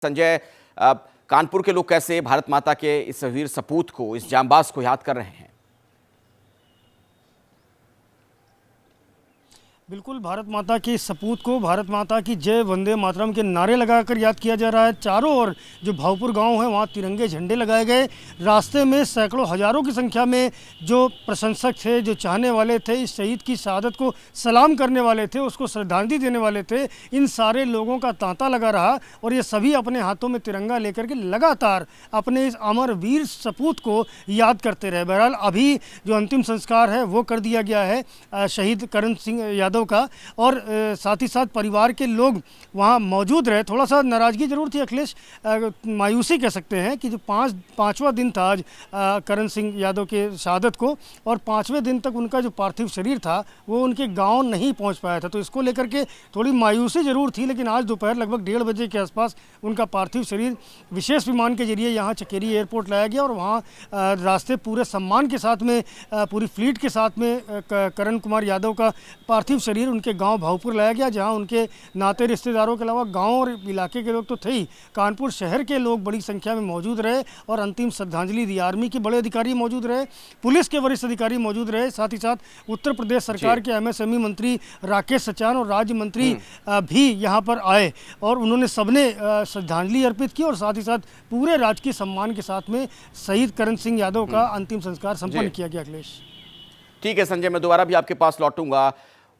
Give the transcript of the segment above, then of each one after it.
संजय, कानपुर के लोग कैसे भारत माता के इस वीर सपूत को, इस जांबाज को याद कर रहे हैं? बिल्कुल, भारत माता की सपूत को भारत माता की जय वंदे मातरम के नारे लगाकर याद किया जा रहा है। चारों ओर जो भावपुर गांव है वहां तिरंगे झंडे लगाए गए। रास्ते में सैकड़ों हजारों की संख्या में जो प्रशंसक थे, जो चाहने वाले थे, इस शहीद की शहादत को सलाम करने वाले थे, उसको श्रद्धांजलि देने वाले थे, इन सारे लोगों का तांता लगा रहा और ये सभी अपने हाथों में तिरंगा लेकर के लगातार अपने इस अमर वीर सपूत को याद करते रहे। बहरहाल अभी जो अंतिम संस्कार है वो कर दिया गया है शहीद करण सिंह यादव का, और साथ ही साथ परिवार के लोग वहां मौजूद रहे। थोड़ा सा नाराजगी जरूर थी अखिलेश, मायूसी कह सकते हैं कि जो पांचवा दिन था आज करण सिंह यादव के शहादत को, और 5वें दिन तक उनका जो पार्थिव शरीर था वो उनके गांव नहीं पहुंच पाया था, तो इसको लेकर के थोड़ी मायूसी जरूर थी। लेकिन आज दोपहर लगभग 1:30 बजे के आसपास उनका पार्थिव शरीर विशेष विमान के जरिए यहाँ चकेरी एयरपोर्ट लाया गया और वहाँ रास्ते पूरे सम्मान के साथ में, पूरी फ्लीट के साथ में करण कुमार यादव का पार्थिव शरीर उनके गांव भावपुर लाया गया, जहां उनके नाते रिश्तेदारों के अलावा गांव और इलाके के लोग तो थे ही, कानपुर शहर के लोग बड़ी संख्या में मौजूद रहे और अंतिम श्रद्धांजलि दी। आर्मी के बड़े अधिकारी मौजूद रहे, पुलिस के वरिष्ठ अधिकारी मौजूद रहे, साथ ही साथ उत्तर प्रदेश सरकार के MSME मंत्री राकेश सचान और राज्य मंत्री भी यहाँ पर आए और उन्होंने सबने श्रद्धांजलि अर्पित की और साथ ही साथ पूरे राजकीय सम्मान के साथ में शहीद करण सिंह यादव का अंतिम संस्कार संपन्न किया गया। अखिलेश, ठीक है संजय, मैं दोबारा भी आपके पास लौटूंगा।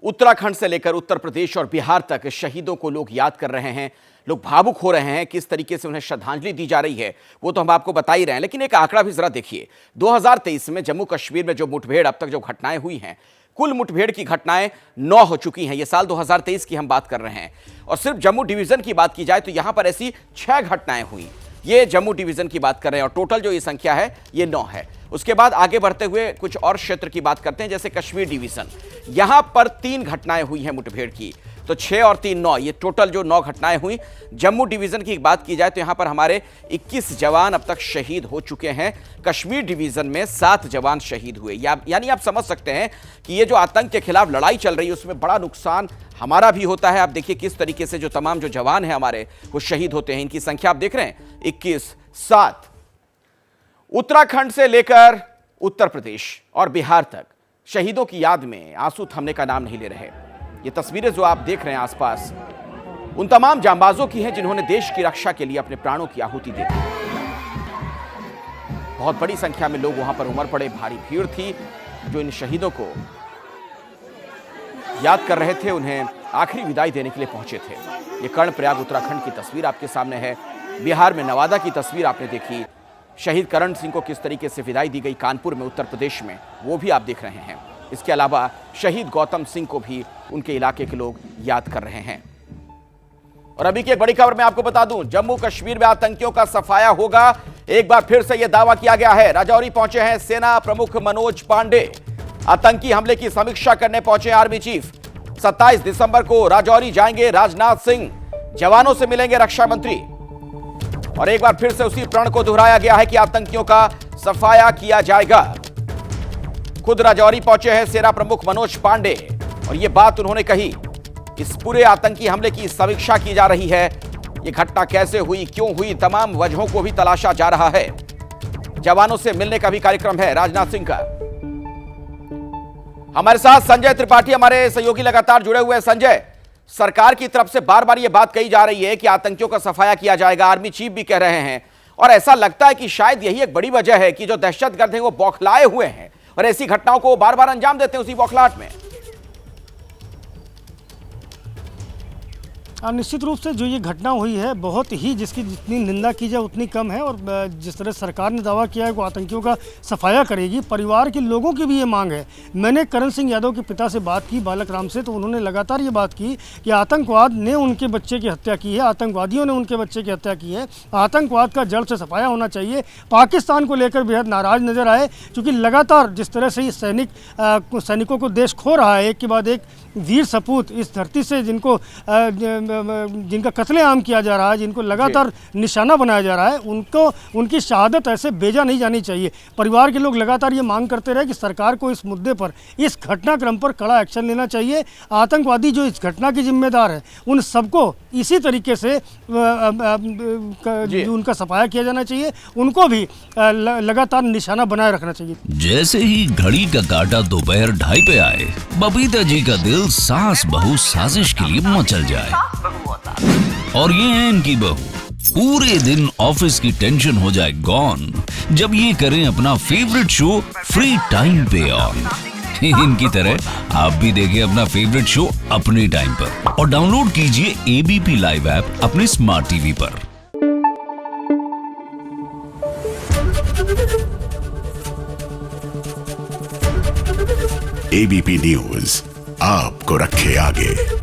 उत्तराखंड से लेकर उत्तर प्रदेश और बिहार तक शहीदों को लोग याद कर रहे हैं, लोग भावुक हो रहे हैं, किस तरीके से उन्हें श्रद्धांजलि दी जा रही है वो तो हम आपको बता ही रहे हैं। लेकिन एक आंकड़ा भी जरा देखिए, 2023 में जम्मू कश्मीर में जो मुठभेड़, अब तक जो घटनाएं हुई हैं, कुल मुठभेड़ की घटनाएं 9 हो चुकी हैं। ये साल 2023 की हम बात कर रहे हैं और सिर्फ जम्मू डिवीजन की बात की जाए तो यहां पर ऐसी 6 घटनाएं हुई। ये जम्मू डिवीजन की बात कर रहे हैं और टोटल जो ये संख्या है ये 9 है। उसके बाद आगे बढ़ते हुए कुछ और क्षेत्र की बात करते हैं, जैसे कश्मीर डिवीजन, यहां पर 3 घटनाएं हुई हैं मुठभेड़ की, तो 6 और 3 9, ये टोटल जो 9 घटनाएं हुई। जम्मू डिवीजन की बात की जाए तो यहां पर हमारे 21 जवान अब तक शहीद हो चुके हैं। कश्मीर डिवीजन में 7 जवान शहीद हुए। यानी आप समझ सकते हैं कि ये जो आतंक के खिलाफ लड़ाई चल रही है उसमें बड़ा नुकसान हमारा भी होता है। आप देखिए किस तरीके से जो तमाम जो जवान हैं हमारे वो शहीद होते हैं। इनकी संख्या आप देख रहे हैं 21, 7। उत्तराखंड से लेकर उत्तर प्रदेश और बिहार तक शहीदों की याद में आंसू थमने का नाम नहीं ले रहे। ये तस्वीरें जो आप देख रहे हैं आसपास, उन तमाम जांबाजों की हैं जिन्होंने देश की रक्षा के लिए अपने प्राणों की आहुति दे दी। बहुत बड़ी संख्या में लोग वहां पर उमड़ पड़े, भारी भीड़ थी जो इन शहीदों को याद कर रहे थे, उन्हें आखिरी विदाई देने के लिए पहुंचे थे। ये कर्णप्रयाग उत्तराखंड की तस्वीर आपके सामने है। बिहार में नवादा की तस्वीर आपने देखी, शहीद करण सिंह को किस तरीके से विदाई दी गई कानपुर में उत्तर प्रदेश में, वो भी आप देख रहे हैं। इसके अलावा शहीद गौतम सिंह को भी उनके इलाके के लोग याद कर रहे हैं। और अभी की एक बड़ी खबर मैं आपको बता दूं, जम्मू कश्मीर में आतंकियों का सफाया होगा। एक बार फिर से यह दावा किया गया है। राजौरी पहुंचे हैं सेना प्रमुख मनोज पांडे, आतंकी हमले की समीक्षा करने पहुंचे आर्मी चीफ। 27 दिसंबर को राजौरी जाएंगे राजनाथ सिंह, जवानों से मिलेंगे रक्षा मंत्री। और एक बार फिर से उसी प्रण को दोहराया गया है कि आतंकियों का सफाया किया जाएगा। खुद राजौरी पहुंचे हैं सेना प्रमुख मनोज पांडे और यह बात उन्होंने कही। इस पूरे आतंकी हमले की समीक्षा की जा रही है। यह घटना कैसे हुई, क्यों हुई, तमाम वजहों को भी तलाशा जा रहा है। जवानों से मिलने का भी कार्यक्रम है राजनाथ सिंह का। हमारे साथ संजय त्रिपाठी, हमारे सहयोगी लगातार जुड़े हुए हैं। संजय, सरकार की तरफ से बार बार यह बात कही जा रही है कि आतंकियों का सफाया किया जाएगा, आर्मी चीफ भी कह रहे हैं, और ऐसा लगता है कि शायद यही एक बड़ी वजह है कि जो दहशतगर्द हैं वो बौखलाए हुए हैं और ऐसी घटनाओं को बार बार अंजाम देते हैं उसी बौखलाहट में। निश्चित रूप से जो ये घटना हुई है बहुत ही, जिसकी जितनी निंदा की जाए उतनी कम है, और जिस तरह सरकार ने दावा किया है वो आतंकियों का सफाया करेगी, परिवार के लोगों की भी ये मांग है। मैंने करण सिंह यादव के पिता से बात की, बालक राम से, तो उन्होंने लगातार ये बात की कि आतंकवाद ने उनके बच्चे की हत्या की है, आतंकवादियों ने उनके बच्चे की हत्या की है, आतंकवाद का जड़ से सफाया होना चाहिए। पाकिस्तान को लेकर बेहद नाराज नजर आए, क्योंकि लगातार जिस तरह से ये सैनिकों को देश खो रहा है, एक के बाद एक वीर सपूत इस धरती से जिनका कत्लेआम किया जा रहा है, जिनको लगातार निशाना बनाया जा रहा है, उनकी शहादत ऐसे बेजा नहीं जानी चाहिए। परिवार के लोग लगातार ये मांग करते रहे कि सरकार को इस मुद्दे पर, इस घटनाक्रम पर कड़ा एक्शन लेना चाहिए। आतंकवादी जो इस घटना के जिम्मेदार है, उन सबको इसी तरीके से जो उनका सफाया किया जाना चाहिए, उनको भी लगातार निशाना बनाए रखना चाहिए। जैसे ही घड़ी का काटा दोपहर 2:30 पे आए, बबीता जी का दिल सास बहू साजिश के लिए मचल जाए। और ये है इनकी बहू, पूरे दिन ऑफिस की टेंशन हो जाए गॉन जब ये करें अपना फेवरेट शो फ्री टाइम पे ऑन। इनकी तरह आप भी देखें अपना फेवरेट शो अपने टाइम पर और डाउनलोड कीजिए एबीपी लाइव ऐप अपने स्मार्ट टीवी पर। एबीपी न्यूज आपको रखे आगे।